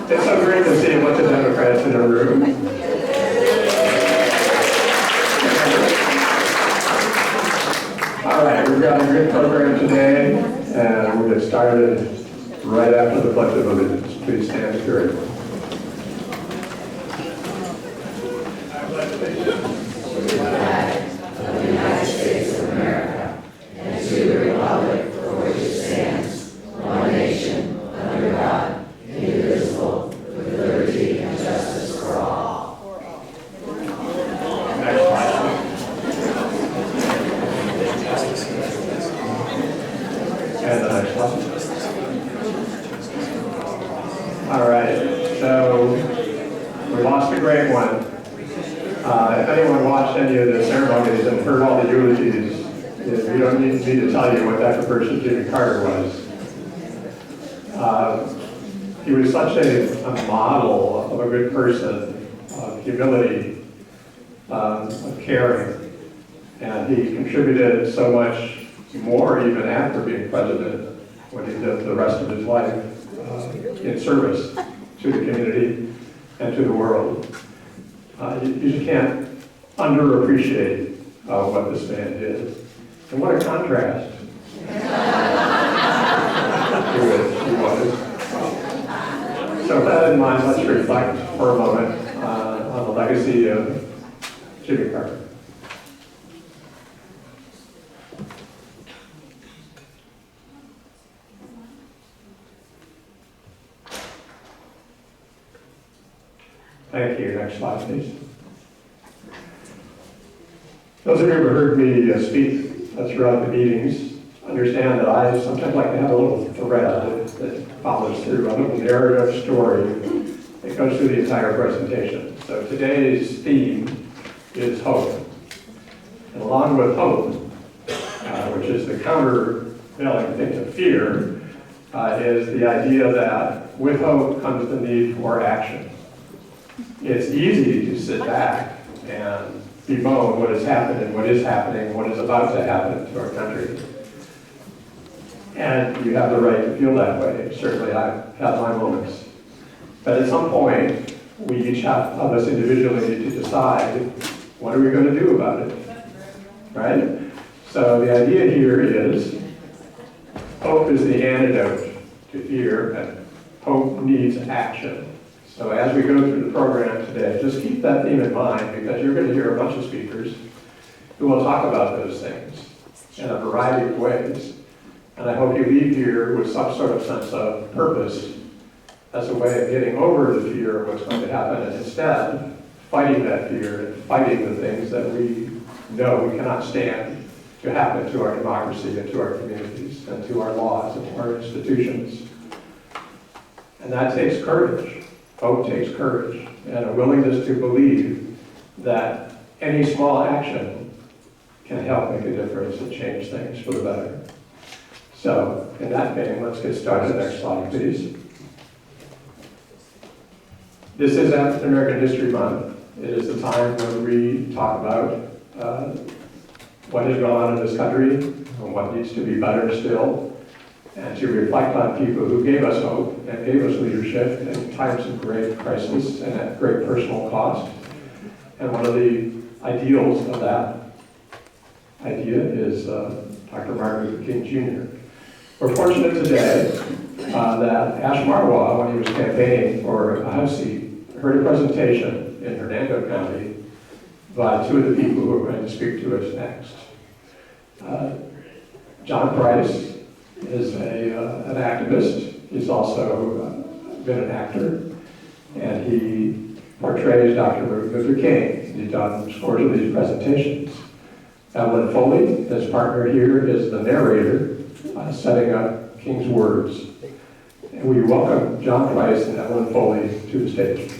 It's so great to see a bunch of Democrats in our room. All right, we've got a good program today, and we'll get started right after the Pledge of Allegiance. Please stand secure. All right, so we lost a great one. If anyone watched any of the ceremonies and heard all the eulogies, you don't need me to tell you what type of person Jimmy Carter was. He was such a model of a good person, of humility, of caring, and he contributed so much more even after being president when he lived the rest of his life in service to the community and to the world. You just can't underappreciate what this man did. And what a contrast to what he was. So with that in mind, let's reflect for a moment on the legacy of Jimmy Carter. Thank you. Next slide, please. Those of you who have heard me speak throughout the meetings understand that I sometimes like to have a little thread that follows through, a little narrative story that goes through the entire presentation. So today's theme is hope. And along with hope, which is the countervailing thing to fear, is the idea that with hope comes the need for action. It's easy to sit back and bemoan what has happened and what is happening, what is about to happen to our country. And you have the right to feel that way. Certainly I've had my moments. But at some point, we each of us individually need to decide, what are we going to do about it? Right? So the idea here is, hope is the antidote to fear, and hope needs action. So as we go through the program today, just keep that theme in mind, because you're going to hear a bunch of speakers who will talk about those things in a variety of ways. And I hope you leave here with some sort of sense of purpose as a way of getting over the fear of what's going to happen, and instead fighting that fear and fighting the things that we know we cannot stand to happen to our democracy and to our communities and to our laws and to our institutions. And that takes courage. Hope takes courage and a willingness to believe that any small action can help make a difference and change things for the better. So, in that vein, let's get started. Next slide, please. This is African American History Month. It is the time when we talk about what has gone on in this country and what needs to be better still, and to reflect on people who gave us hope and gave us leadership in times of great crisis and at great personal cost. And one of the ideals of that idea is Dr. Martin Luther King Jr. We're fortunate today that Ash Marwa, when he was campaigning for a House seat, heard a presentation in Hernando County by two of the people who are going to speak to us next. John Price is an activist. He's also been an actor, and he portrays Dr. Luther King. He's done scores of these presentations. Evelyn Foley, his partner here, is the narrator, setting up King's words. And we welcome John Price and Evelyn Foley to the stage.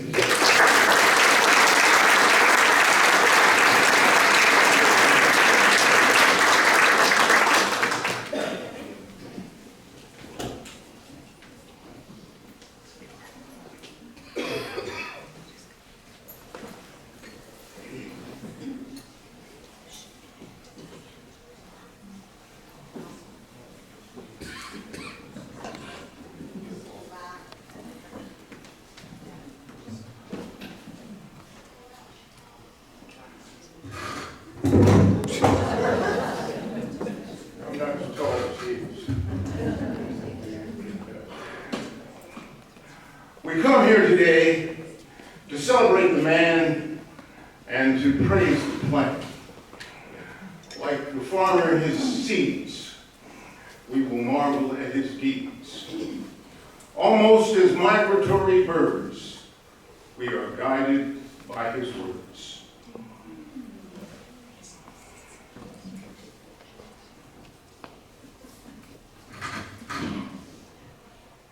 seeds, we will marvel at his deeds. Almost as migratory birds, we are guided by his words.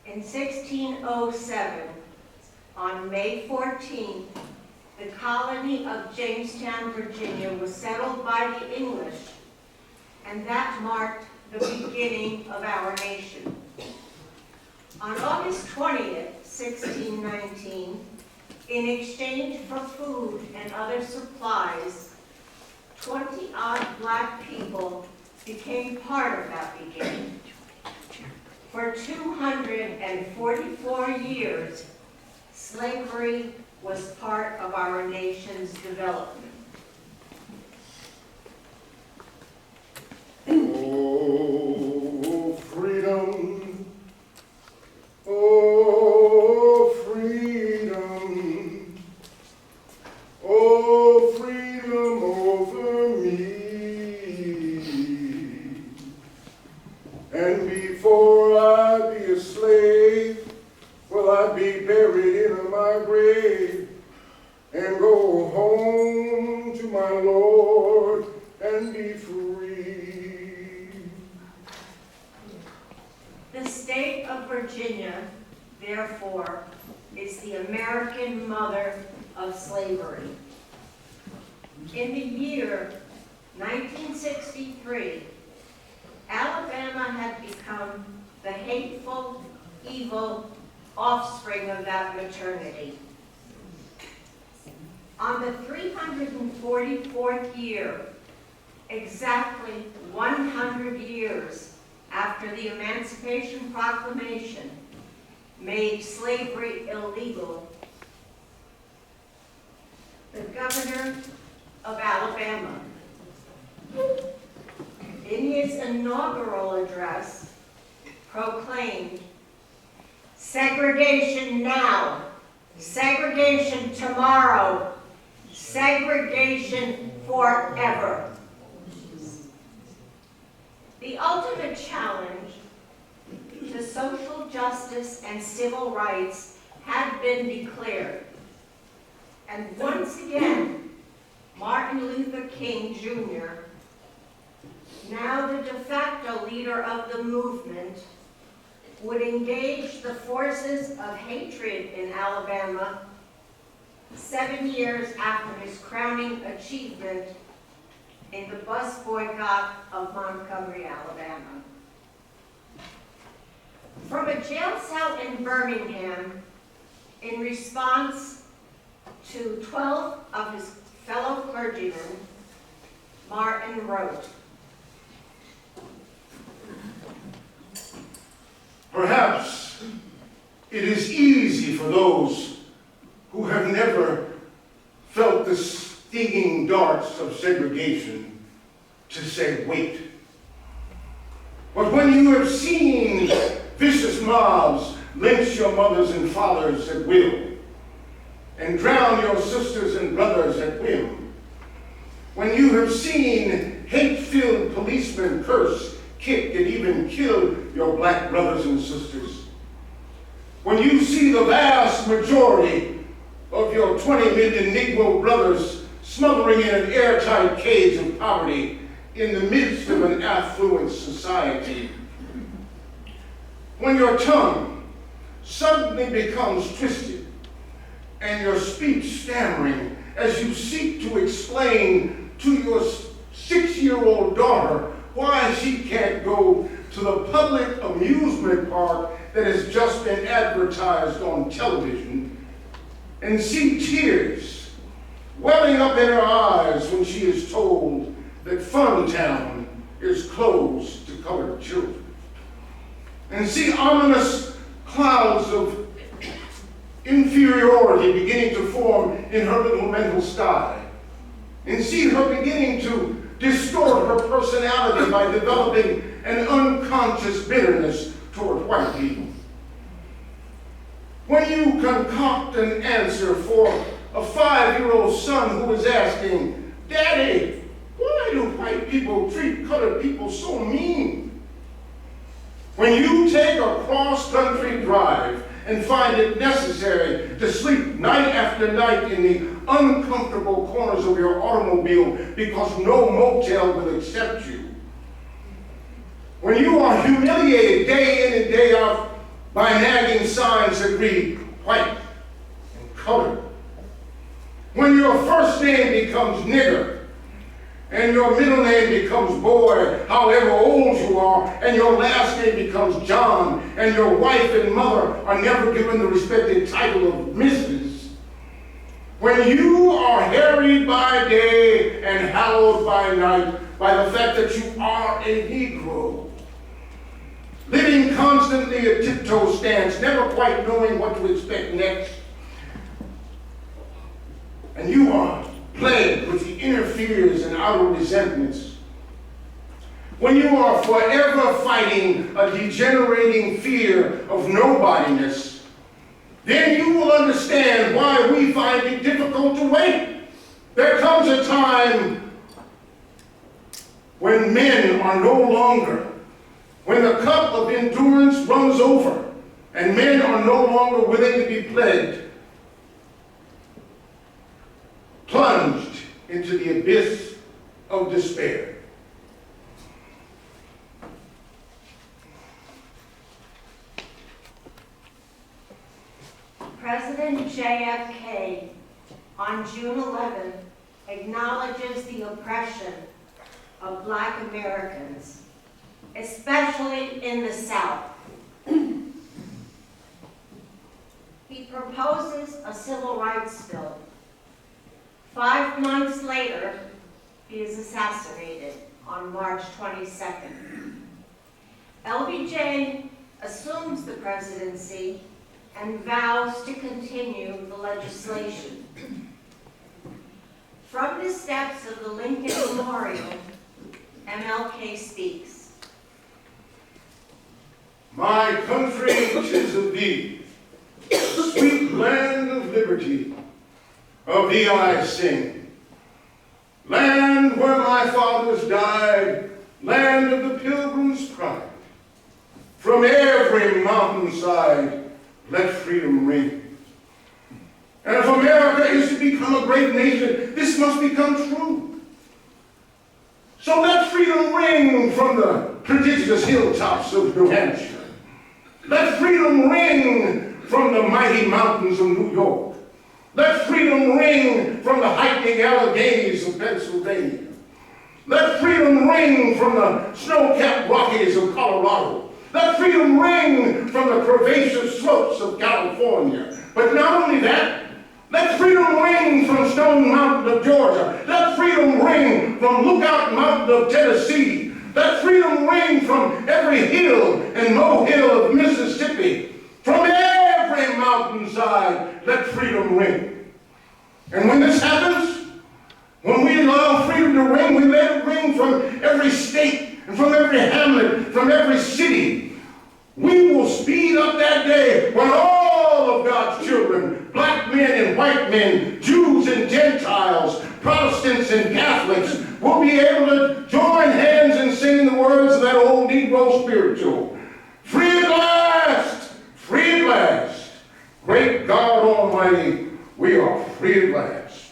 In 1607, on May 14th, the colony of Jamestown, Virginia was settled by the English, and that marked the beginning of our nation. On August 20th, 1619, in exchange for food and other supplies, 20-odd black people became part of that beginning. For 244 years, slavery was part of our nation's development. Oh, freedom, oh, freedom, oh, freedom over me. And before I be a slave, will I be buried in my grave and go home to my Lord and be free. The state of Virginia, therefore, is the American mother of slavery. In the year 1963, Alabama had become the hateful, evil offspring of that maternity. On the 344th year, exactly 100 years after the Emancipation Proclamation made slavery illegal, the governor of Alabama, in his inaugural address, proclaimed, "Segregation now, segregation tomorrow, segregation forever." The ultimate challenge to social justice and civil rights had been declared. And once again, Martin Luther King Jr., now the de facto leader of the movement, would engage the forces of hatred in Alabama 7 years after his crowning achievement in the bus boycott of Montgomery, Alabama. From a jail cell in Birmingham, in response to 12 of his fellow clergymen, Martin wrote, "Perhaps it is easy for those who have never felt the stinging darts of segregation to say, wait. But when you have seen vicious mobs lynch your mothers and fathers at will, and drown your sisters and brothers at whim, when you have seen hate-filled policemen curse, kick, and even kill your black brothers and sisters, when you see the vast majority of your 20 million Negro brothers smothering in an airtight cage of poverty in the midst of an affluent society, when your tongue suddenly becomes twisted and your speech stammering as you seek to explain to your 6-year-old daughter why she can't go to the public amusement park that has just been advertised on television, and see tears welling up in her eyes when she is told that Funtown is closed to colored children, and see ominous clouds of inferiority beginning to form in her little mental sky, and see her beginning to distort her personality by developing an unconscious bitterness toward white people. When you concoct an answer for a 5-year-old son who is asking, "Daddy, why do white people treat colored people so mean. When you take a cross-country drive and find it necessary to sleep night after night in the uncomfortable corners of your automobile because no motel will accept you. When you are humiliated day in and day out by nagging signs that read white and colored. When your first name becomes nigger and your middle name becomes boy, however old you are, and your last name becomes John, and your wife and mother are never given the respected title of Mrs. When you are harried by day and hallowed by night by the fact that you are a Negro, living constantly at tiptoe stance, never quite knowing what to expect next, and you are plagued with the inner fears and outer resentments, when you are forever fighting a degenerating fear of nobodiness, then you will understand why we find it difficult to wait. There comes a time when men are no longer, when the cup of endurance runs over, and men are no longer willing to be plunged into the abyss of despair. President JFK on June 11th acknowledges the oppression of Black Americans, especially in the South. He proposes a civil rights bill. 5 months later, he is assassinated on March 22nd. LBJ assumes the presidency and vows to continue the legislation. From the steps of the Lincoln Memorial, MLK speaks. My country, 'tis of thee, sweet land of liberty, of thee I sing. Land where my fathers died, land of the pilgrim's pride. From every mountainside, let freedom ring. And if America is to become a great nation, this must become true. So let freedom ring from the prodigious hilltops of New Hampshire. Let freedom ring from the mighty mountains of New York. Let freedom ring from the heightening Alleghenies of Pennsylvania. Let freedom ring from the snow-capped Rockies of Colorado. Let freedom ring from the curvaceous slopes of California. But not only that, let freedom ring from Stone Mountain of Georgia. Let freedom ring from Lookout Mountain of Tennessee. Let freedom ring from every hill and molehill of Mississippi. From every mountainside, let freedom ring. And when this happens, when we allow freedom to ring, we let it ring from every state and from every hamlet, from every city. We will speed up that day when all of God's children, black men and white men, Jews and Gentiles, Protestants and Catholics, will be able to join hands and sing the words of that old Negro spiritual. Free at last! Free at last! Great God Almighty, we are free at last.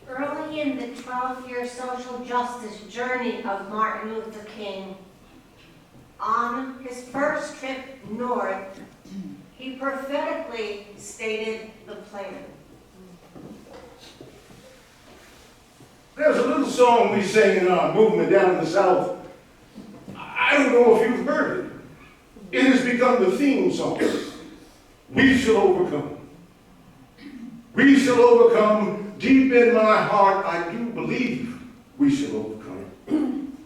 Early in the 12-year social justice journey of Martin Luther King, on his first trip north, he prophetically stated the plan. There's a little song we sing in our movement down in the South. I don't know if you've heard it. It has become the theme song. We shall overcome. We shall overcome. Deep in my heart, I do believe we shall overcome.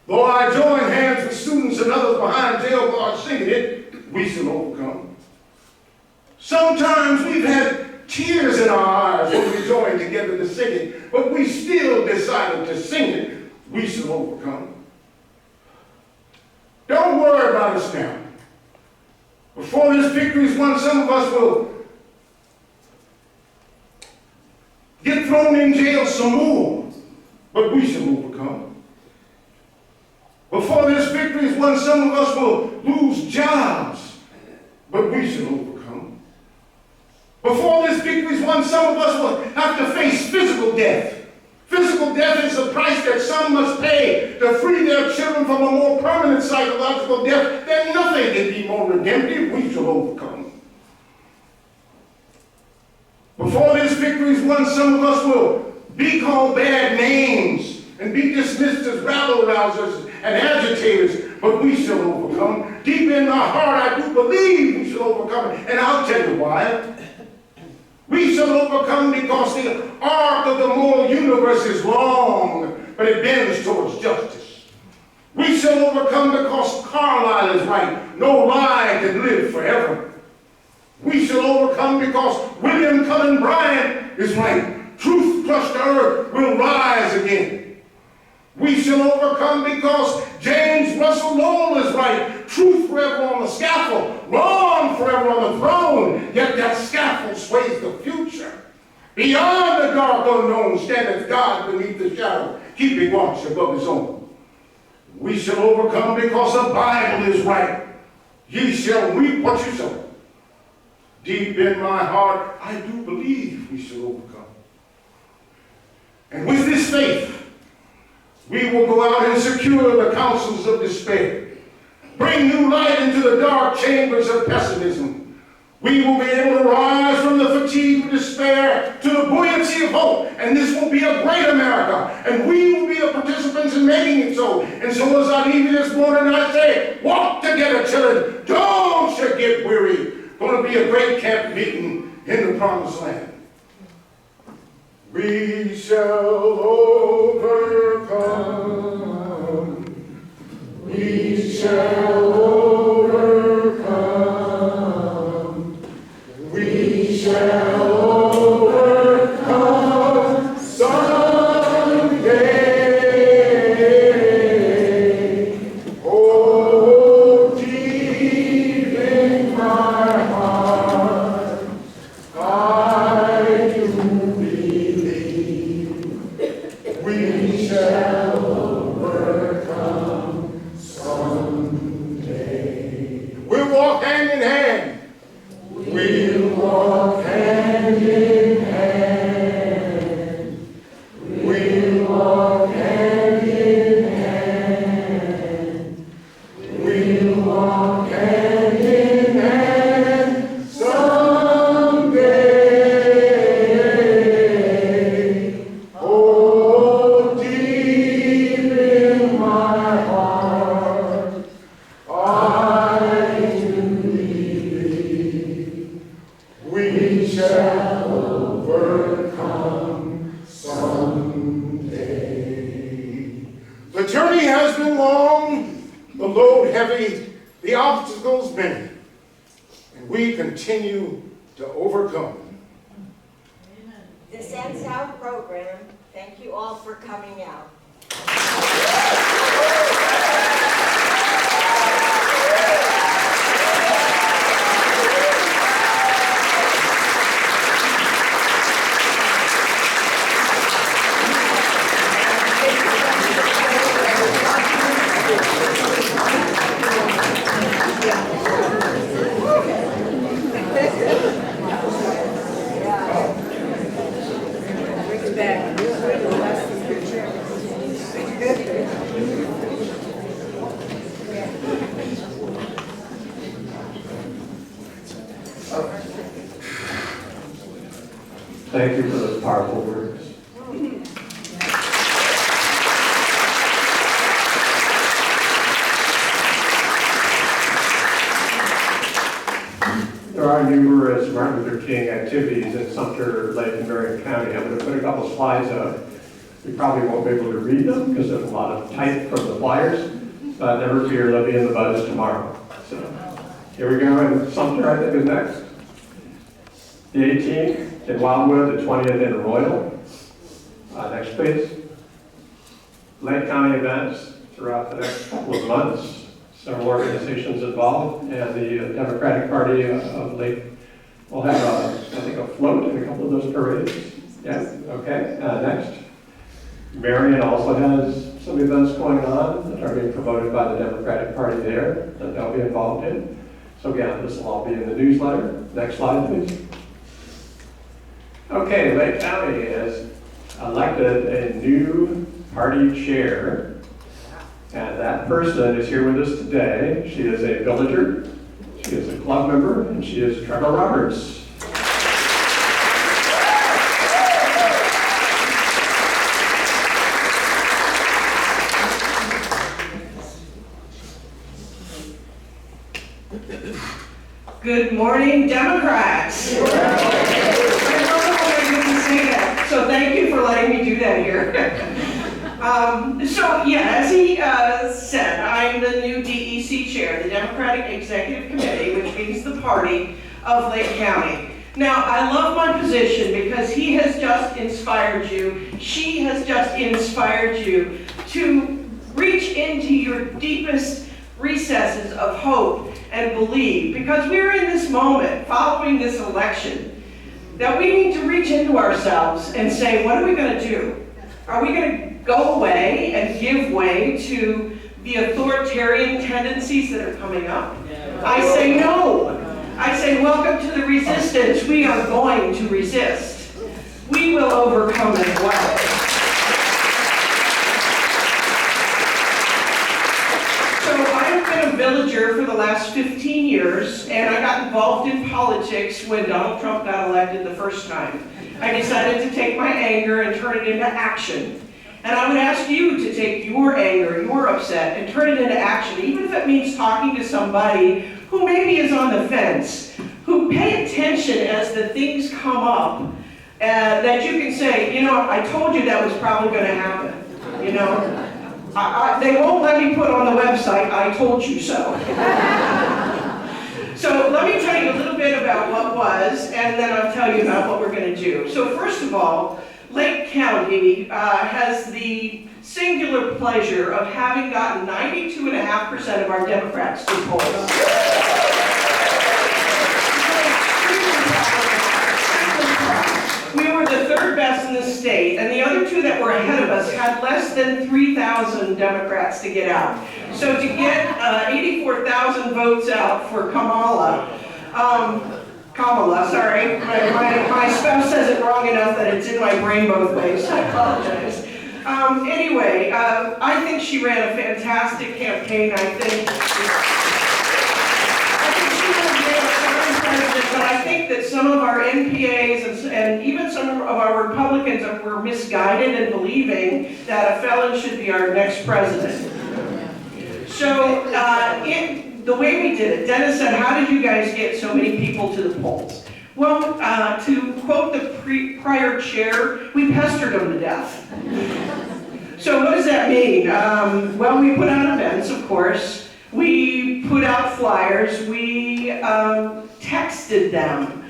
Though I join hands with students and others behind jail bars singing it, we shall overcome. Sometimes we've had tears in our eyes when we joined together to sing it, but we still decided to sing it. We shall overcome. Don't worry about us now. Before this victory is won, some of us will get thrown in jail some more, but we shall overcome. Before this victory is won, some of us will lose jobs, but we shall overcome. Before this victory is won, some of us will have to face physical death. Physical death is the price that some must pay to free their children from a more permanent psychological death. Then nothing can be more redemptive. We shall overcome. Before this victory is won, some of us will be called bad names and be dismissed as rabble-rousers and agitators, but we shall overcome. Deep in my heart, I do believe we shall overcome. And I'll tell you why. We shall overcome because the arc of the moral universe is long, but it bends towards justice. We shall overcome because Carlyle is right. No lie can live forever. We shall overcome because William Cullen Bryant is right. Truth crushed to earth will rise again. We shall overcome because James Russell Lowell is right. Truth forever on the scaffold, wrong forever on the throne. Yet that scaffold sways the future. Beyond the dark unknown standeth God beneath the shadow, keeping watch above his own. We shall overcome because the Bible is right. Ye shall reap what you sow. Deep in my heart, I do believe we shall overcome. And with this faith, we will go out and secure the counsels of despair, bring new light into the dark chambers of pessimism. We will be able to rise from the fatigue of despair to the buoyancy of hope, and this will be a great America, and we will be the participants in making it so. And so as I leave you this morning, I say, walk together, children. Don't you get weary. Going to be a great camp meeting in the promised land. We shall overcome. We shall overcome. We shall overcome someday. Oh, deep in my heart, I do believe we shall overcome someday. We'll walk hand in hand. We'll walk hand in hand. We'll walk hand in hand. We'll walk hand in hand someday. Oh, deep in my heart, I do believe we shall overcome someday. The journey has been long, the load heavy, the obstacles many, and we continue to overcome. This ends our program. Thank you all for coming out. Thank you for those powerful words. There are numerous Martin Luther King activities in Sumter, Lake, and Marion County. I'm going to put a couple slides up. We probably won't be able to read them because there's a lot of type from the flyers, but never fear, they'll be in the buzz tomorrow. So here we go, and Sumter, I think, is next. The 18th in Wildwood, the 20th in Royal. Next, please. Lake County events throughout the next couple of months. Several organizations involved, and the Democratic Party of Lake will have, I think, a float in a couple of those parades. Yeah, okay, next. Marion also has some events going on that are being promoted by the Democratic Party there that they'll be involved in. So again, this will all be in the newsletter. Next slide, please. Okay, Lake County has elected a new party chair, and that person is here with us today. She is a villager, she is a club member, and she is Treva Roberts. Good morning, Democrats. I love how I get to say that. So thank you for letting me do that here. So yeah, as he said, I'm the new DEC chair, the Democratic Executive Committee, which means the party of Lake County. Now, I love my position because he has just inspired you, she has just inspired you to reach into your deepest recesses of hope and believe, because we're in this moment following this election that we need to reach into ourselves and say, what are we going to do? Are we going to go away and give way to the authoritarian tendencies that are coming up? I say no. I say welcome to the resistance. We are going to resist. We will overcome as well. A villager for the last 15 years, and I got involved in politics when Donald Trump got elected the first time. I decided to take my anger and turn it into action. And I would ask you to take your anger, your upset, and turn it into action, even if it means talking to somebody who maybe is on the fence, who pay attention as the things come up, that you can say, you know, I told you that was probably going to happen, you know. They won't let me put on the website, I told you so. So let me tell you a little bit about what was, and then I'll tell you about what we're going to do. So first of all, Lake County has the singular pleasure of having gotten 92.5% of our Democrats to polls. We were the third best in the state, and the other two that were ahead of us had less than 3,000 Democrats to get out. So to get 84,000 votes out for Kamala, sorry, my spouse says it wrong enough that it's in my brain both ways, so I apologize. Anyway, I think she ran a fantastic campaign. I think she was a president, but I think that some of our NPAs and even some of our Republicans were misguided in believing that a felon should be our next president. So the way we did it, Dennis said, how did you guys get so many people to the polls? Well, to quote the prior chair, we pestered them to death. So what does that mean? Well, we put out events, of course. We put out flyers. We texted them.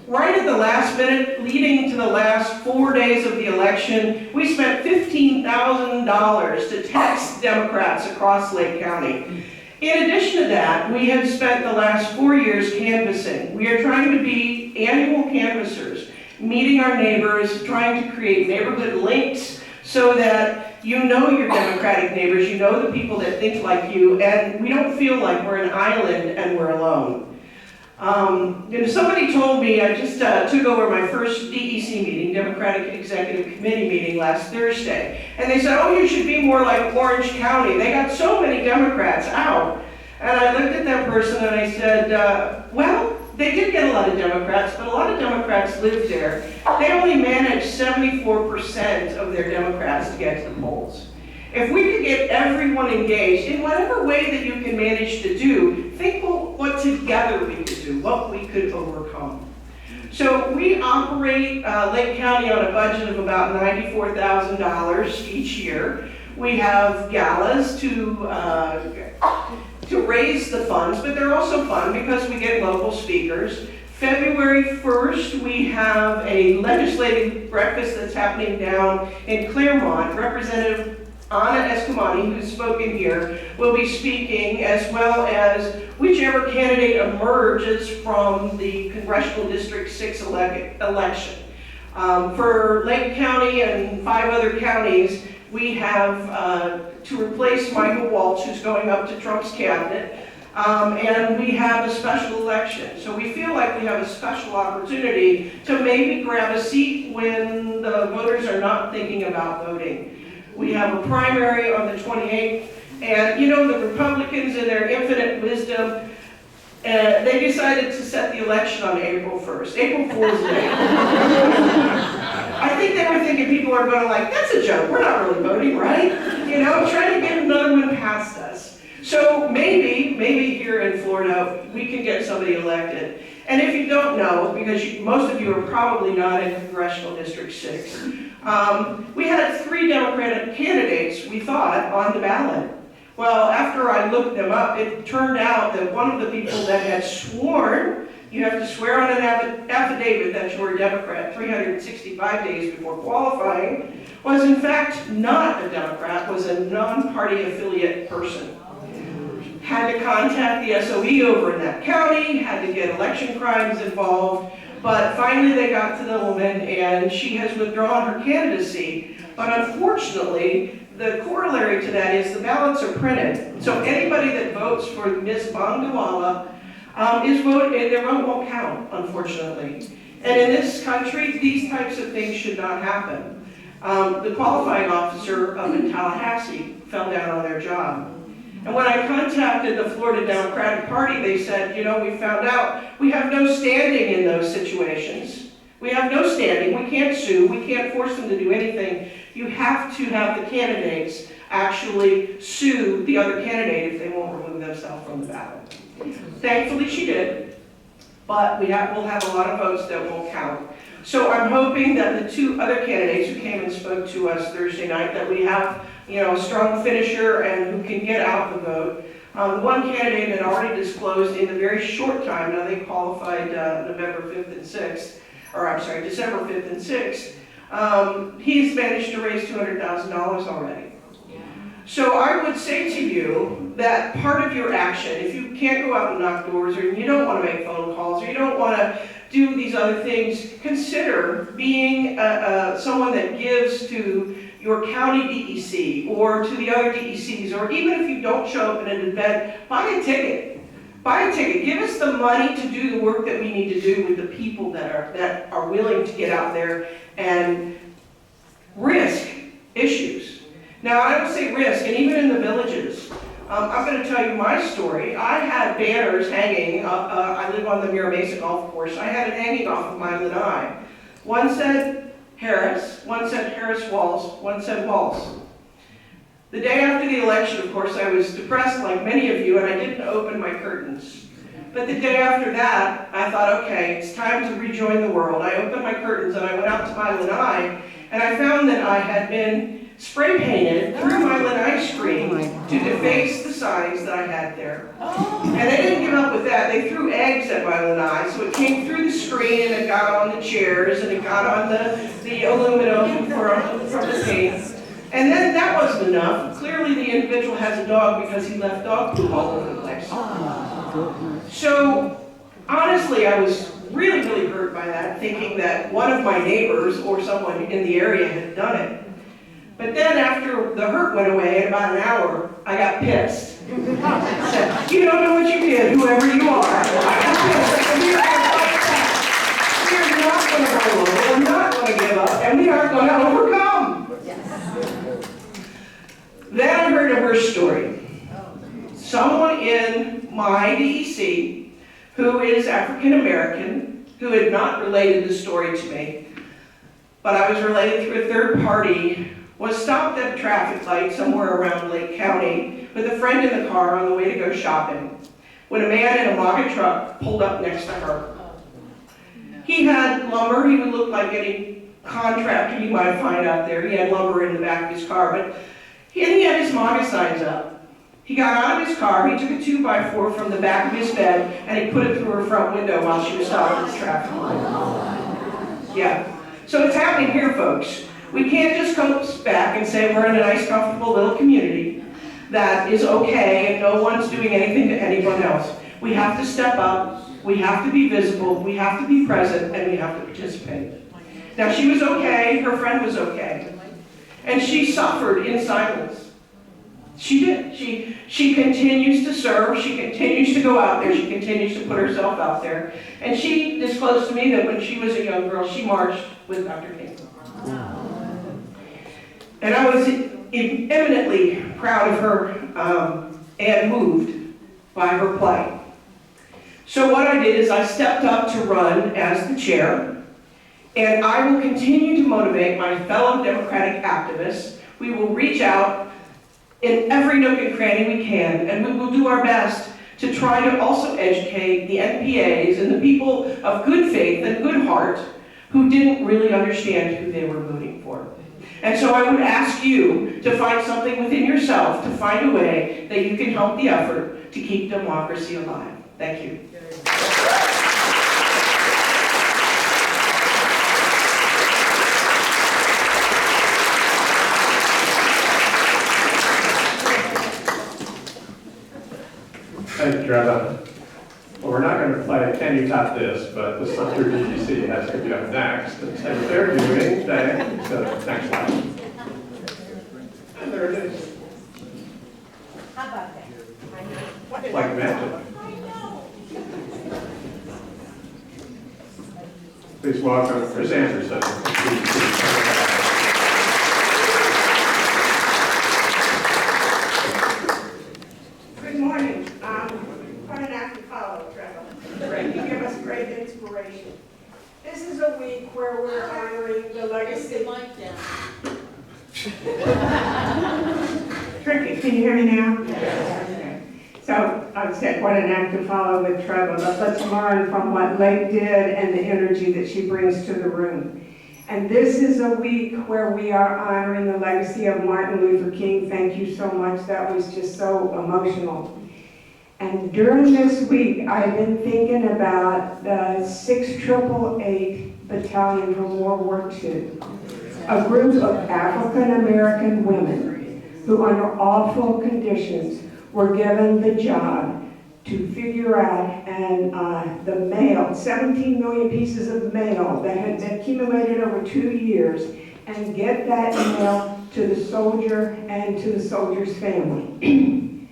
Right at the last minute, leading to the last 4 days of the election, we spent $15,000 to text Democrats across Lake County. In addition to that, we have spent the last 4 years canvassing. We are trying to be annual canvassers, meeting our neighbors, trying to create neighborhood links so that you know your Democratic neighbors, you know the people that think like you, and we don't feel like we're an island and we're alone. Somebody told me, I just took over my first DEC meeting, Democratic Executive Committee meeting last Thursday, and they said, oh, you should be more like Orange County. They got so many Democrats out. And I looked at that person and I said, well, they did get a lot of Democrats, but a lot of Democrats live there. They only manage 74% of their Democrats to get to the polls. If we could get everyone engaged in whatever way that you can manage to do, think what together we could do, what we could overcome. So we operate Lake County on a budget of about $94,000 each year. We have galas to raise the funds, but they're also fun because we get local speakers. February 1st, we have a legislative breakfast that's happening down in Claremont. Representative Anna Escamani, who's spoken here, will be speaking, as well as whichever candidate emerges from the Congressional District 6 election. For Lake County and 5 other counties, we have to replace Michael Walsh, who's going up to Trump's cabinet, and we have a special election. So we feel like we have a special opportunity to maybe grab a seat when the voters are not thinking about voting. We have a primary on the 28th, and you know, the Republicans in their infinite wisdom, they decided to set the election on April 1st, April Fool's Day. I think they were thinking people are going to like, that's a joke, we're not really voting, right? You know, trying to get another one past us. So maybe here in Florida, we can get somebody elected. And if you don't know, because most of you are probably not in Congressional District 6, we had 3 Democratic candidates, we thought, on the ballot. Well, after I looked them up, it turned out that one of the people that had sworn, you have to swear on an affidavit that you were a Democrat 365 days before qualifying, was in fact not a Democrat, was a non-party affiliate person. Had to contact the SOE over in that county, had to get election crimes involved, but finally they got to the woman and she has withdrawn her candidacy. But unfortunately, the corollary to that is the ballots are printed. So anybody that votes for Ms. Bangawala their vote won't count, unfortunately. And in this country, these types of things should not happen. The qualifying officer up in Tallahassee fell down on their job. And when I contacted the Florida Democratic Party, they said, you know, we found out we have no standing in those situations. We have no standing, we can't sue, we can't force them to do anything. You have to have the candidates actually sue the other candidate if they won't remove themselves from the ballot. Thankfully she did, but we'll have a lot of votes that won't count. So I'm hoping that the 2 other candidates who came and spoke to us Thursday night, that we have, you know, a strong finisher and who can get out the vote. One candidate had already disclosed in a very short time, now they qualified November 5th and 6th, or I'm sorry, December 5th and 6th. He's managed to raise $200,000 already. So I would say to you that part of your action, if you can't go out and knock doors, or you don't want to make phone calls, or you don't want to do these other things, consider being someone that gives to your county DEC or to the other DECs, or even if you don't show up at an event, buy a ticket. Buy a ticket. Give us the money to do the work that we need to do with the people that are willing to get out there and risk issues. Now, I don't say risk, and even in the villages, I'm going to tell you my story. I had banners hanging. I live on the Mira Mesa Golf Course. I had it hanging off of my lanai. One said Harris, one said Harris Walls, one said Walls. The day after the election, of course, I was depressed like many of you, and I didn't open my curtains. But the day after that, I thought, okay, it's time to rejoin the world. I opened my curtains and I went out to my lanai, and I found that I had been spray painted through my lanai screen to deface the signs that I had there. And they didn't give up with that. They threw eggs at my lanai, so it came through the screen and it got on the chairs and it got on the aluminum from the paint. And then that wasn't enough. Clearly the individual has a dog because he left dog poop all over the place. So honestly, I was really, really hurt by that, thinking that one of my neighbors or someone in the area had done it. But then after the hurt went away, in about an hour, I got pissed. I said, you don't know what you did, whoever you are. I got pissed. We are not going to roll over, we're not going to give up, and we are going to overcome. Then I heard a worse story. Someone in my DEC, who is African American, who had not related the story to me, but I was related through a third party, was stopped at a traffic light somewhere around Lake County with a friend in the car on the way to go shopping, when a man in a MAGA truck pulled up next to her. He had lumber. He would look like any contractor you might find out there. He had lumber in the back of his car, but he had his MAGA signs up. He got out of his car, he took a 2x4 from the back of his bed, and he put it through her front window while she was stopped at the traffic light. Yeah. So it's happening here, folks. We can't just come back and say we're in a nice, comfortable little community that is okay and no one's doing anything to anyone else. We have to step up, we have to be visible, we have to be present, and we have to participate. Now, she was okay, her friend was okay, and she suffered in silence. She did. She continues to serve, she continues to go out there, she continues to put herself out there. And she disclosed to me that when she was a young girl, she marched with Dr. King. And I was eminently proud of her and moved by her plight. So what I did is I stepped up to run as the chair, and I will continue to motivate my fellow Democratic activists. We will reach out in every nook and cranny we can, and we will do our best to try to also educate the NPAs and the people of good faith and good heart who didn't really understand who they were voting for. And so I would ask you to find something within yourself, to find a way that you can help the effort to keep democracy alive. Thank you. Thank you, Treva. Well, we're not going to play Can You Top This, but the Sumter TVDC has to be up next and say what they're doing. So next slide. And there it is. How about that? Like magic. Please welcome Chris Anderson. Good morning. Quite an act to follow, Treva. You give us great inspiration. This is a week where we're honoring the legacy. Tricky, can you hear me now? Yes. Okay. So I said, what an act to follow with Treva, but let's learn from what Lake did and the energy that she brings to the room. And this is a week where we are honoring the legacy of Martin Luther King. Thank you so much. That was just so emotional. And during this week, I've been thinking about the 6888 Battalion from World War II, a group of African American women who, under awful conditions, were given the job to figure out, and the mail, 17 million pieces of mail that had been accumulated over 2 years, and get that mail to the soldier and to the soldier's family.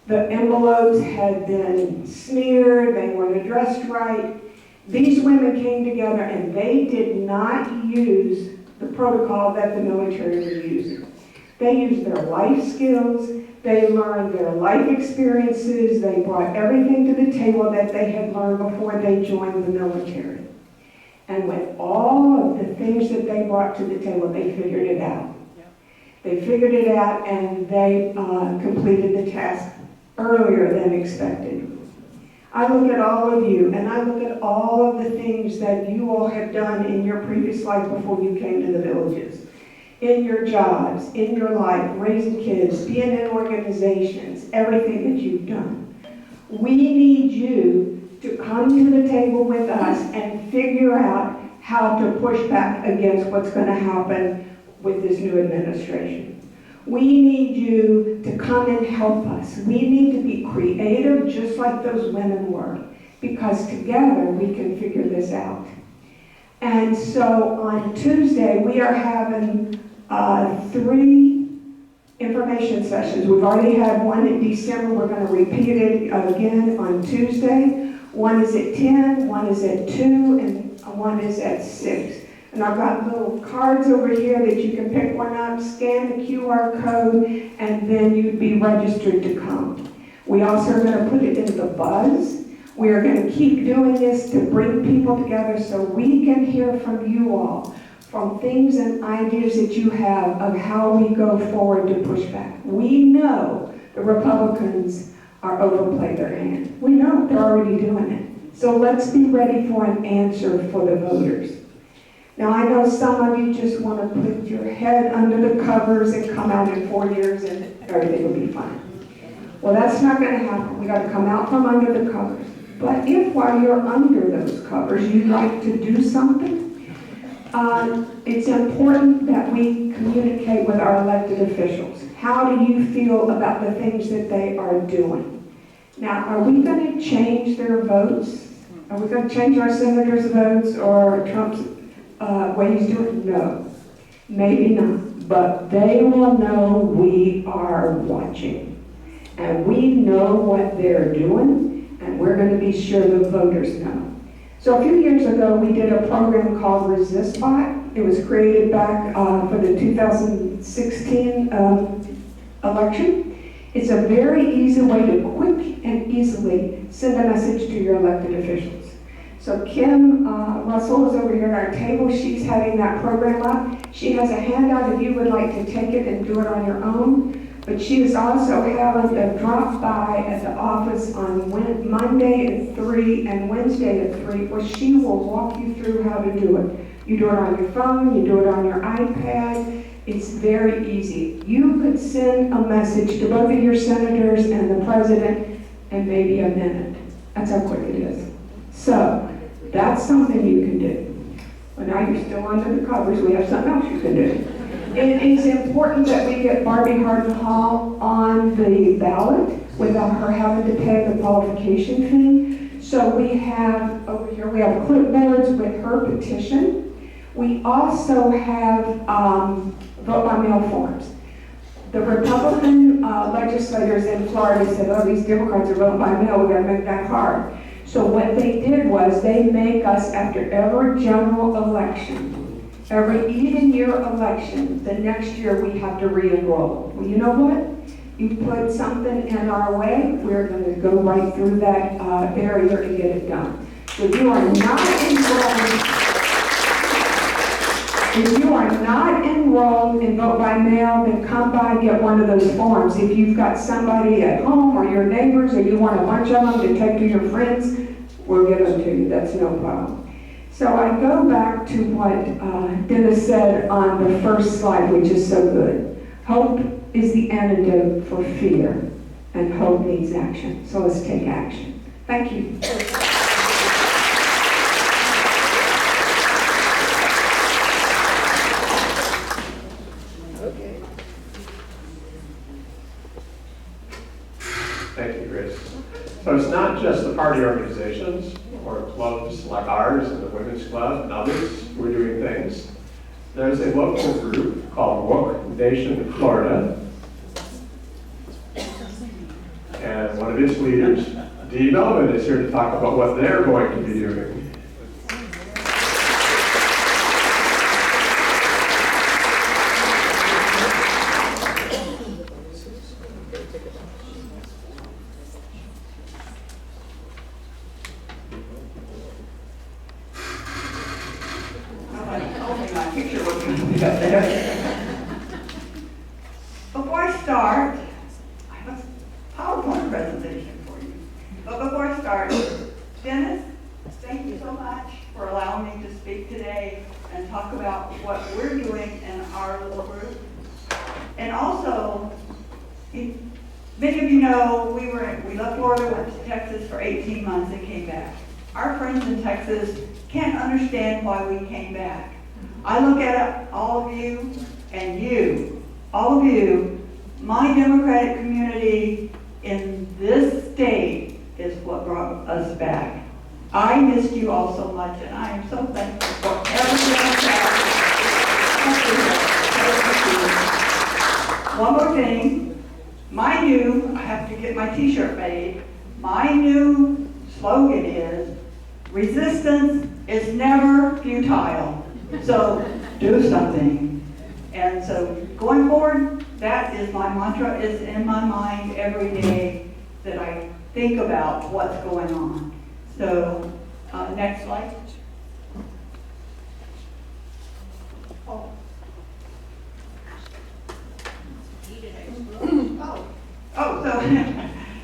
The envelopes had been smeared, they weren't addressed right. These women came together and they did not use the protocol that the military was using. They used their life skills, they learned their life experiences, they brought everything to the table that they had learned before they joined the military. And with all of the things that they brought to the table, they figured it out. They figured it out and they completed the task earlier than expected. I look at all of you and I look at all of the things that you all have done in your previous life before you came to the villages. In your jobs, in your life, raising kids, being in organizations, everything that you've done. We need you to come to the table with us and figure out how to push back against what's going to happen with this new administration. We need you to come and help us. We need to be creative just like those women were, because together we can figure this out. And so on Tuesday, we are having 3 information sessions. We've already had one in December. We're going to repeat it again on Tuesday. One is at 10, one is at 2, and one is at 6. And I've got little cards over here that you can pick one up, scan the QR code, and then you'd be registered to come. We also are going to put it in the buzz. We are going to keep doing this to bring people together so we can hear from you all, from things and ideas that you have of how we go forward to push back. We know the Republicans are overplayed their hand. We know they're already doing it. So let's be ready for an answer for the voters. Now, I know some of you just want to put your head under the covers and come out in 4 years and everything will be fine. Well, that's not going to happen. We got to come out from under the covers. But if while you're under those covers, you'd like to do something, it's important that we communicate with our elected officials. How do you feel about the things that they are doing? Now, are we going to change their votes? Are we going to change our senators' votes or Trump's what he's doing? No, maybe not, but they will know we are watching. And we know what they're doing, and we're going to be sure the voters know. So a few years ago, we did a program called ResistBot. It was created back for the 2016 election. It's a very easy way to quick and easily send a message to your elected officials. So Kim Russell is over here at our table. She's having that program up. She has a handout if you would like to take it and do it on your own. But she is also having a drop by at the office on Monday at 3 and Wednesday at 3, where she will walk you through how to do it. You do it on your phone, you do it on your iPad. It's very easy. You could send a message to both of your senators and the president in maybe a minute. That's how quick it is. So that's something you can do. But now you're still under the covers. We have something else you can do. It is important that we get Barbie Hardin Hall on the ballot without her having to pay the qualification fee. So we have, over here, we have clipboards with her petition. We also have vote by mail forms. The Republican legislators in Florida said, oh, these Democrats are voting by mail, we gotta make that hard. So what they did was they make us, after every general election, every even year election, the next year we have to re-enroll. Well, you know what? You put something in our way, we're going to go right through that barrier and get it done. So if you are not enrolled, in vote by mail, then come by and get one of those forms. If you've got somebody at home or your neighbors or you want a bunch of them to take to your friends, we'll give them to you. That's no problem. So I go back to what Dennis said on the first slide, which is so good. Hope is the antidote for fear, and hope needs action. So let's take action. Thank you. Thank you, Grace. So it's not just the party organizations or clubs like ours and the Women's Club and others who are doing things. There's a local group called Woke Nation Florida. And one of its leaders, Dee Melvin, is here to talk about what they're going to be doing. Before I start, I have a PowerPoint presentation for you. But before I start, Dennis, thank you so much for allowing me to speak today and talk about what we're doing in our little group. And also, many of you know we left Florida, went to Texas for 18 months and came back. Our friends in Texas can't understand why we came back. I look at all of you and you, all of you, my Democratic community in this state is what brought us back. I missed you all so much, and I am so thankful for everything else. One more thing, I have to get my t-shirt made. My new slogan is, resistance is never futile. So do something. And so going forward, that is my mantra, is in my mind every day that I think about what's going on. So next slide. Oh, so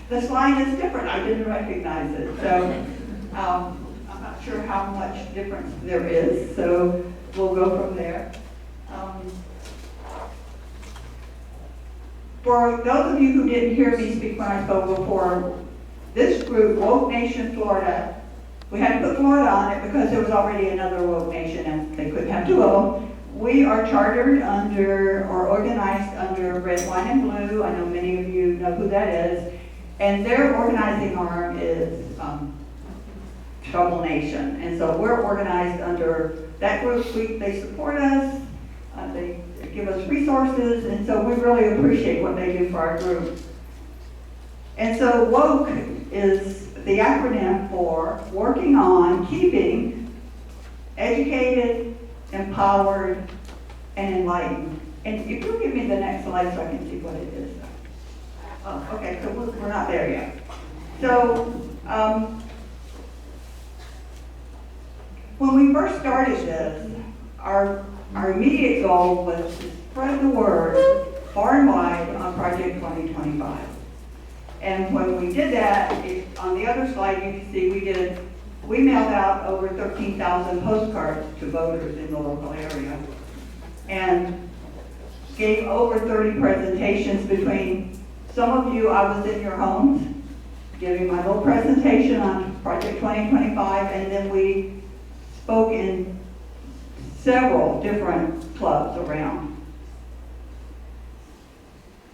the slide is different. I didn't recognize it. So I'm not sure how much difference there is. So we'll go from there. For those of you who didn't hear me speak when I spoke before, this group, Woke Nation Florida, we had to put Florida on it because there was already another Woke Nation and they couldn't have two of them. We are chartered under, or organized under Red, White, and Blue. I know many of you know who that is. And their organizing arm is Trouble Nation. And so we're organized under that group, they support us, they give us resources, and so we really appreciate what they do for our group. And so WOKE is the acronym for working on keeping educated, empowered, and enlightened. And if you'll give me the next slide so I can see what it is. Oh, okay, so we're not there yet. So, when we first started this, our immediate goal was to spread the word far and wide on Project 2025. And when we did that, on the other slide you can see we mailed out over 13,000 postcards to voters in the local area and gave over 30 presentations. Between some of you, I was in your homes giving my little presentation on Project 2025, and then we spoke in several different clubs around.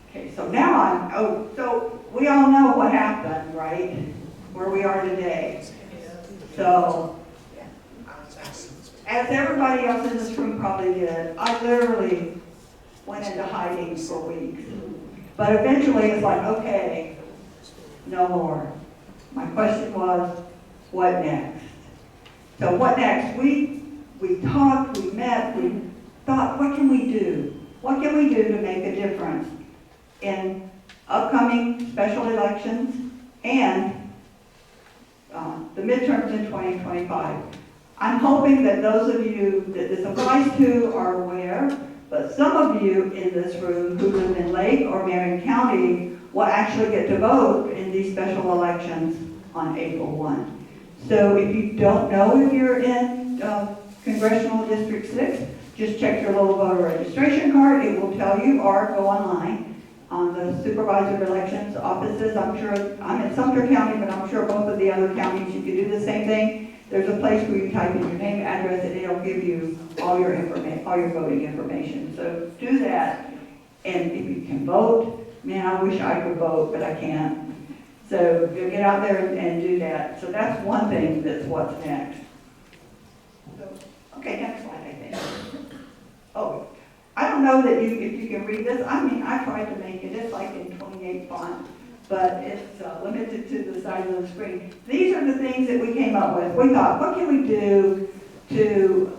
Okay, so now so we all know what happened, right? Where we are today. So, as everybody else in this room probably did, I literally went into hiding for weeks. But eventually it's like, okay, no more. My question was, what next? So what next? We talked, we met, we thought, what can we do? What can we do to make a difference in upcoming special elections and the midterms in 2025? I'm hoping that those of you that this applies to are aware, but some of you in this room who live in Lake or Marion County will actually get to vote in these special elections on April 1. So if you don't know if you're in Congressional District 6, just check your little voter registration card. It will tell you, or go online on the supervisor of elections offices. I'm sure, I'm in Sumter County, but I'm sure both of the other counties you can do the same thing. There's a place where you type in your name, address, and it'll give you all your information, all your voting information. So do that, and if you can vote, man, I wish I could vote, but I can't. So you'll get out there and do that. So that's one thing that's what's next. So, okay, next slide, I think. Oh, I don't know that if you can read this. I mean, I tried to make it. It's like in 28 font, but it's limited to the size of the screen. These are the things that we came up with. We thought, what can we do to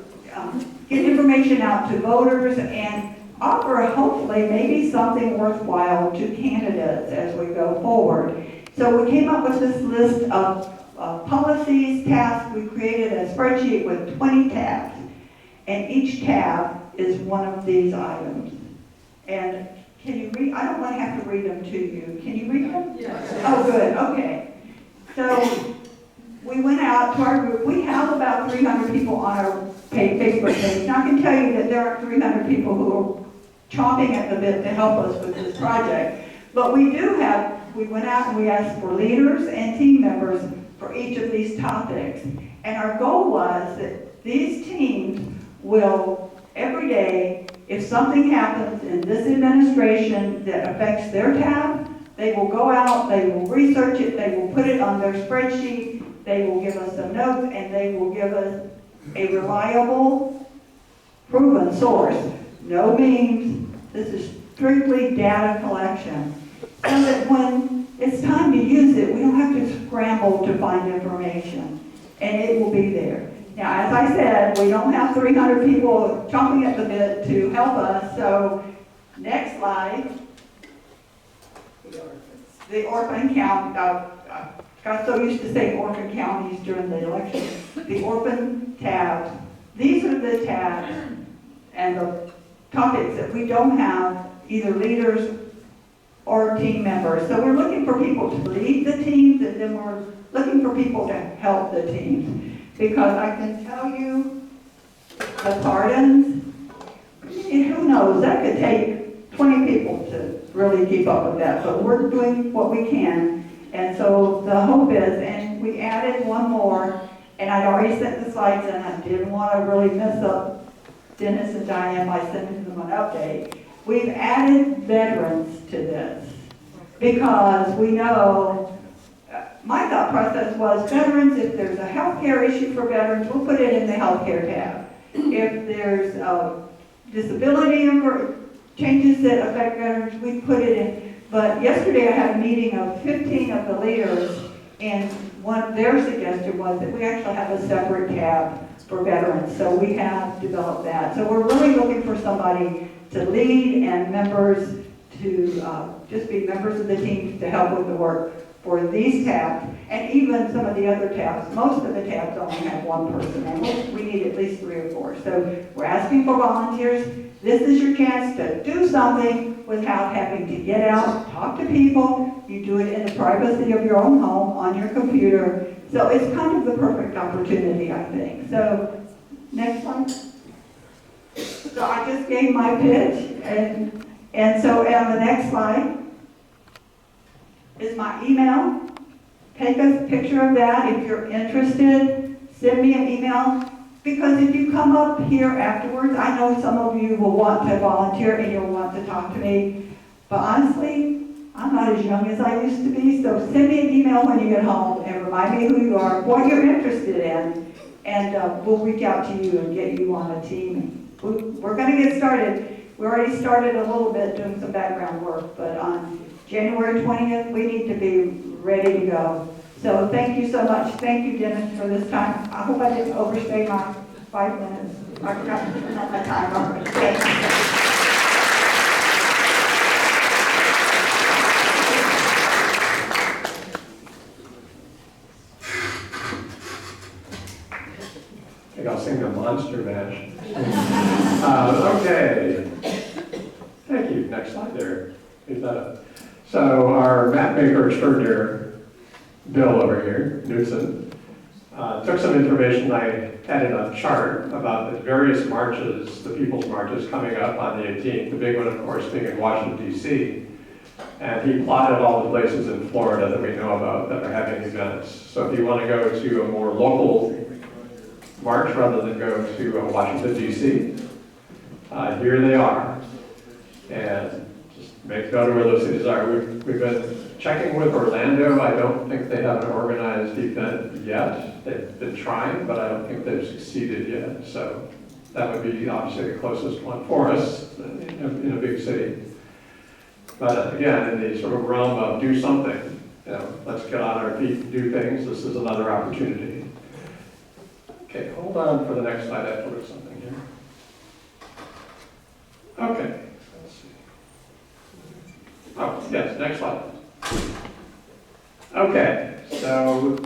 get information out to voters and offer, hopefully, maybe something worthwhile to candidates as we go forward. So we came up with this list of policies, tasks. We created a spreadsheet with 20 tabs, and each tab is one of these items. And can you read? I don't want to have to read them to you. Can you read them? Yes. Oh, good. Okay. So we went out to our group. We have about 300 people on our Facebook page. Now I can tell you that there are 300 people who are chomping at the bit to help us with this project. But we went out and we asked for leaders and team members for each of these topics. And our goal was that these teams will, every day, if something happens in this administration that affects their tab, they will go out, they will research it, they will put it on their spreadsheet, they will give us some notes, and they will give us a reliable, proven source. No memes, this is strictly data collection. So that when it's time to use it, we don't have to scramble to find information, and it will be there. Now, as I said, we don't have 300 people chomping at the bit to help us, so next slide. The orphan count, I got so used to saying orphan counties during the election. The orphan tabs, these are the tabs and the topics that we don't have either leaders or team members. So we're looking for people to lead the teams, and then we're looking for people to help the teams. Because I can tell you, the pardons, who knows, that could take 20 people to really keep up with that. But we're doing what we can. And so the hope is, and we added one more, and I'd already sent the slides in. I didn't want to really mess up Dennis and Diane by sending them an update. We've added veterans to this because we know. My thought process was veterans, if there's a healthcare issue for veterans, we'll put it in the healthcare tab. If there's disability or changes that affect veterans, we put it in. But yesterday I had a meeting of 15 of the leaders, and their suggestion was that we actually have a separate tab for veterans. So we have developed that. So we're really looking for somebody to lead and members to just be members of the team to help with the work for these tabs, and even some of the other tabs. Most of the tabs only have one person, and we need at least 3 or 4. So we're asking for volunteers. This is your chance to do something without having to get out, talk to people. You do it in the privacy of your own home, on your computer. So it's kind of the perfect opportunity, I think. So, next slide. So I just gave my pitch, and so on the next slide is my email. Take a picture of that if you're interested. Send me an email, because if you come up here afterwards, I know some of you will want to volunteer and you'll want to talk to me. But honestly, I'm not as young as I used to be, so send me an email when you get home and remind me who you are, what you're interested in, and we'll reach out to you and get you on a team. We're going to get started. We already started a little bit doing some background work, but on January 20th, we need to be ready to go. So thank you so much. Thank you, Dennis, for this time. I hope I didn't overstay my 5 minutes. I forgot to turn on my timer. Thank you. I think I'll sing the Monster Mash. Okay. Thank you. Next slide there. Leave that up. So our map maker extraordinaire, Bill over here, Knudsen, took some information. I added a chart about the various marches, the people's marches coming up on the 18th, the big one, of course, being in Washington, D.C. And he plotted all the places in Florida that we know about that are having events. So if you want to go to a more local march rather than go to Washington, D.C., here they are. And just make note of where those cities are. We've been checking with Orlando. I don't think they have an organized event yet. They've been trying, but I don't think they've succeeded yet. So that would be obviously the closest one for us in a big city. But again, in the sort of realm of do something, let's get on our feet and do things. This is another opportunity. Okay, hold on for the next slide. I have to look something here. Okay, let's see. Oh, yes, next slide. Okay, so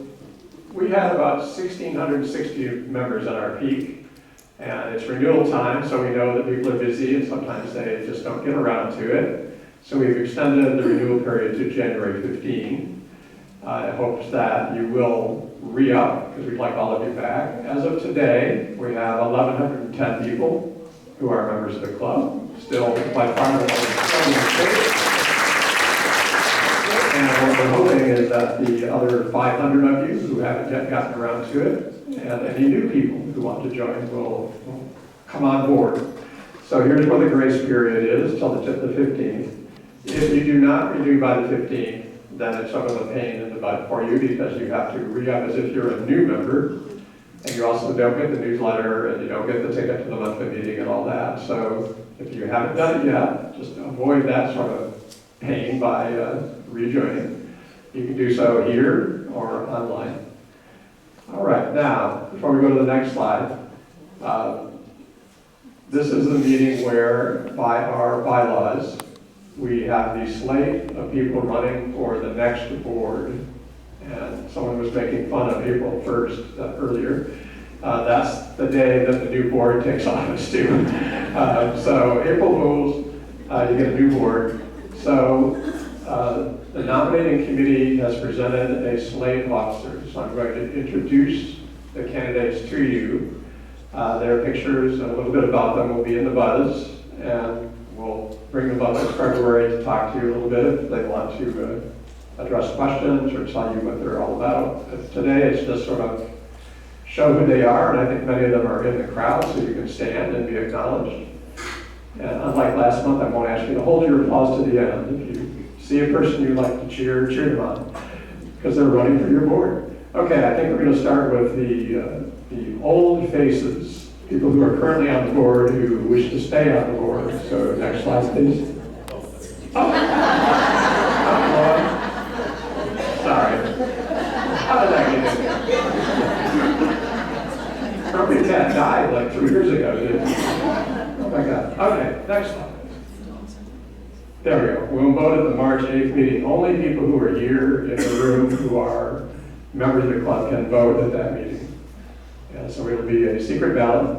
we had about 1,660 members at our peak, and it's renewal time, so we know that people are busy and sometimes they just don't get around to it. So we've extended the renewal period to January 15. I hope that you will re-up, because we'd like all of you back. As of today, we have 1,110 people who are members of the club, still by far the largest club in the state. And what we're hoping is that the other 500 of you who haven't yet gotten around to it, and any new people who want to join will come on board. So here's where the grace period is, till the 15th. If you do not renew by the 15th, then it's sort of a pain in the butt for you, because you have to re-up as if you're a new member, and you also don't get the newsletter, and you don't get the ticket to the monthly meeting and all that. So if you haven't done it yet, just avoid that sort of pain by rejoining. You can do so here or online. All right, now, before we go to the next slide, this is the meeting where, by our bylaws, we have the slate of people running for the next board. And someone was making fun of April 1st earlier. That's the day that the new board takes office too. So April Fools, you get a new board. So the nominating committee has presented a slate of officers. So I'm going to introduce the candidates to you. Their pictures and a little bit about them will be in the buzz, and we'll bring them up in February to talk to you a little bit if they want to address questions or tell you what they're all about. Today it's just sort of show who they are, and I think many of them are in the crowd, so you can stand and be acknowledged. And unlike last month, I won't ask you to hold your applause to the end. If you see a person you like to cheer them on, because they're running for your board. Okay, I think we're going to start with the old faces people who are currently on the board who wish to stay on the board. So next slide, please. Oh, Lord. Sorry. How did that get in there? Probably cat died like 3 years ago, didn't it? Oh my God. Okay, next slide. There we go. We'll vote at the March 8th meeting. Only people who are here in the room who are members of the club can vote at that meeting. And so it'll be a secret ballot,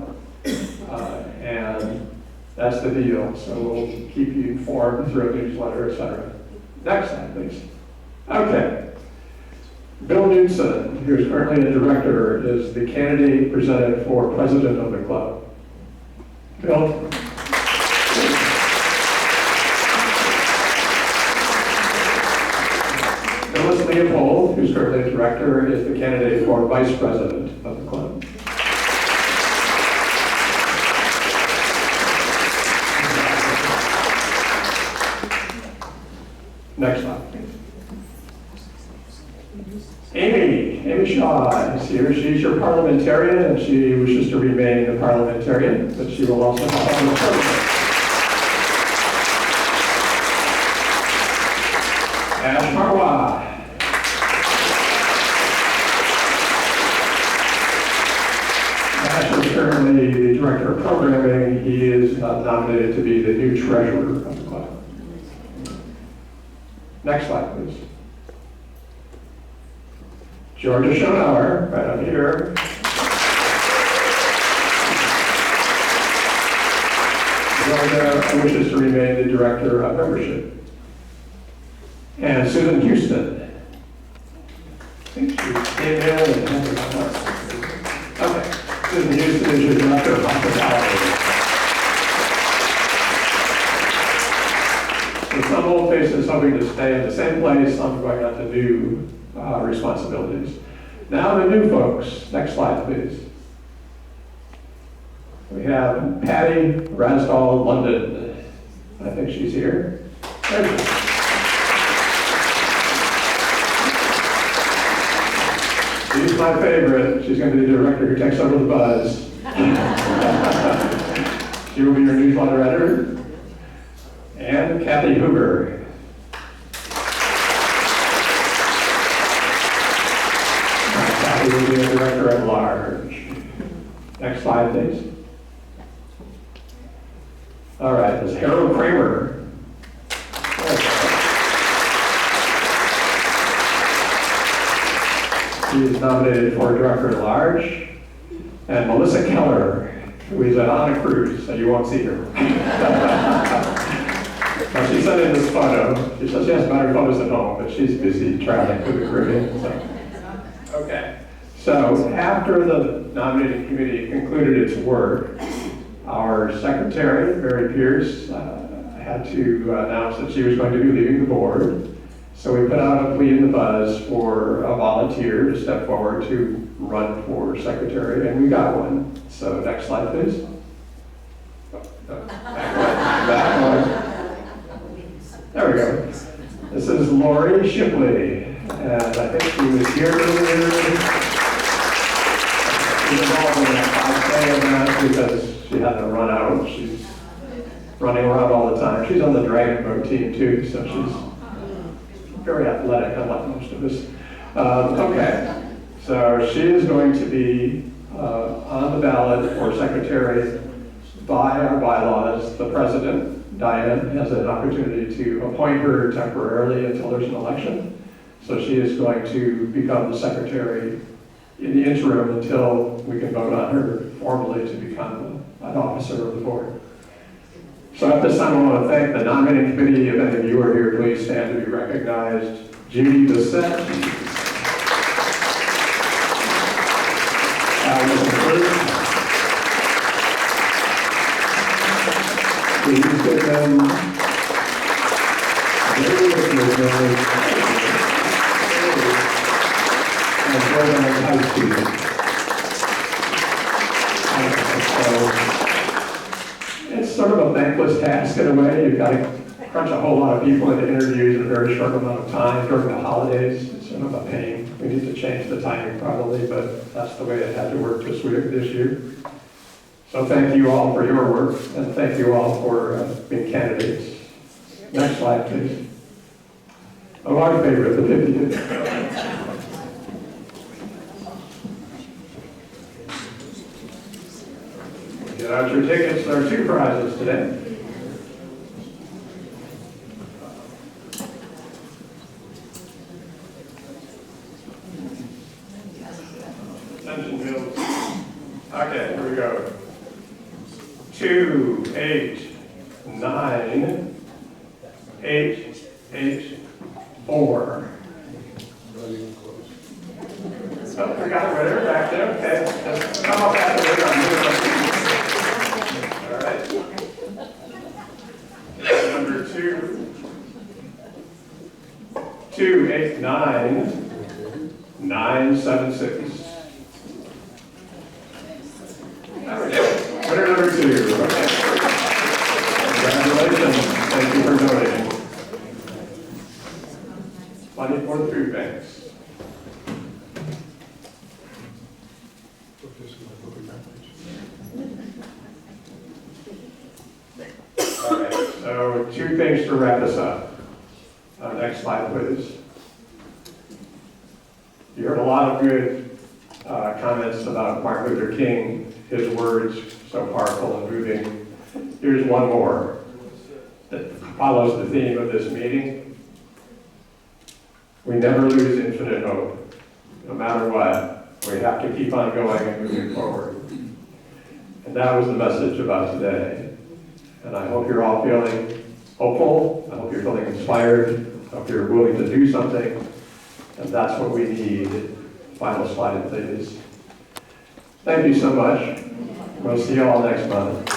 and that's the deal. So we'll keep you informed through a newsletter, etc. Next slide, please. Okay. Bill Newsom, who is currently a director, is the candidate presented for president of the club. Bill? Phyllis Leopold, who's currently a director, is the candidate for vice president of the club. Next slide, please. Amy Shaw is here. She's your parliamentarian, and she wishes to remain a parliamentarian, but she will also have on the program. Ash Marwa. Ash is currently the director of programming. He is nominated to be the new treasurer of the club. Next slide, please. Georgia Schonauer, right up here. Georgia wishes to remain the director of membership. And Susan Houston. I think she came in and had to come up. Okay. Susan Houston is your director of hospitality. So some old faces hoping to stay in the same place, some going on to new responsibilities. Now the new folks. Next slide, please. We have Patty Rasdall London. I think she's here. There she is. She's my favorite. She's going to be the director who takes over the buzz. She will be your newsletter editor. And Kathy Hoover. Kathy will be the director at large. Next slide, please. All right, there's Harold Kramer. He is nominated for director at large. And Melissa Keller, who is on a cruise, so you won't see her. Now, she sent in this photo. She says she has better photos at home, but she's busy traveling to the Caribbean. So. Okay. So after the nominating committee concluded its work, our secretary, Mary Pierce, had to announce that she was going to be leaving the board. So we put out a plea in the buzz for a volunteer to step forward to run for secretary, and we got one. So next slide, please. Back one. There we go. This is Lori Shipley, and I think she was here earlier. She's involved in that 5K event because she had to run out. She's running around all the time. She's on the Dragon Boat team too, so she's very athletic, unlike most of us. Okay, so she is going to be on the ballot for secretary by our bylaws. The president, Diane, has an opportunity to appoint her temporarily until there's an election. So she is going to become the secretary in the interim until we can vote on her formally to become an officer of the board. So at this time, I want to thank the nominating committee. If any of you are here, please stand to be recognized. Judy Bissett. Allison Firth. Please give them and throw them in high school. It's sort of a thankless task in a way. You've got to crunch a whole lot of people into interviews in a very short amount of time during the holidays. It's sort of a pain. We need to change the timing probably, but that's the way it had to work this year. So thank you all for your work, and thank you all for being candidates. Next slide, please. Oh, our favorite, the 50. Get out your tickets. There are 2 prizes today. Attention, Mills. Okay, here we go. 2, 8, 9, 8, 8, 4. Oh, we got a winner back there. Okay, let's come up at the winner. All right. Number 2. 2, 8, 9, 9, 7, 6. There we go. Winner number 2. Okay. Congratulations. Thank you for donating. Money for the food banks. All right, so 2 things to wrap us up. Next slide, please. You heard a lot of good comments about Martin Luther King, his words so powerful and moving. Here's one more that follows the theme of this meeting. We never lose infinite hope. No matter what, we have to keep on going and moving forward. And that was the message about today. And I hope you're all feeling hopeful. I hope you're feeling inspired. I hope you're willing to do something. And that's what we need. Final slide, please. Thank you so much. We'll see you all next month.